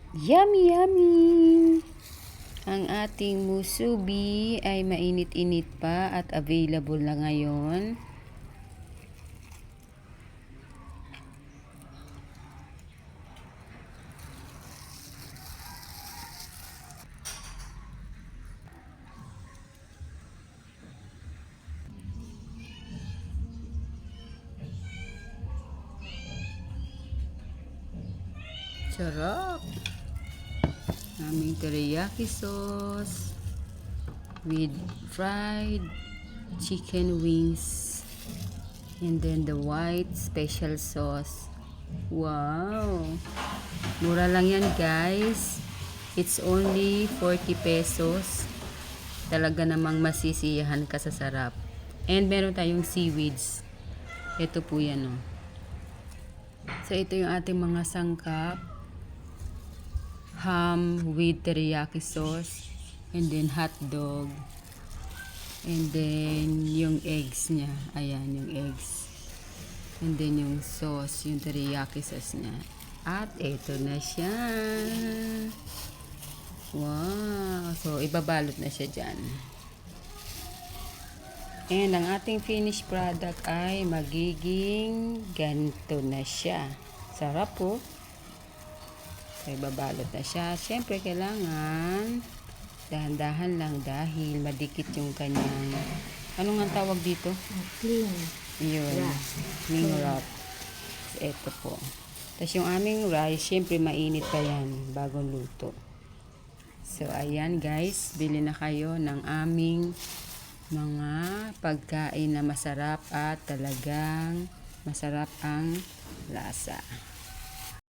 Yummy, yummy! Ang ating musubi ay mainit-init pa at available na ngayon. Sarap! Aming teriyaki sauce with fried chicken wings and then the white special sauce. Wow! Mura lang yan, guys. It's only 40 pesos. Talaga namang masisiyahan ka sa sarap. And meron tayong seaweeds. Ito po yan, oh. So ito yung ating mga sangkap. Ham with teriyaki sauce, and then hot dog, and then yung eggs niya, ayan yung eggs, and then yung sauce, yung teriyaki sauce niya, at ito na siya. Wow! So ibabalot na siya dyan, and ang ating finished product ay magiging ganito na siya. Sarap po. So, ibabalot na siya. Siyempre, kailangan dahan-dahan lang dahil madikit yung kanyang, ano nga tawag dito? Clean. Yun. Cling wrap. Ito po. Tapos yung aming rice, siyempre mainit pa yan bagong luto. So, ayan guys. Bili na kayo ng aming mga pagkain na masarap at talagang masarap ang lasa.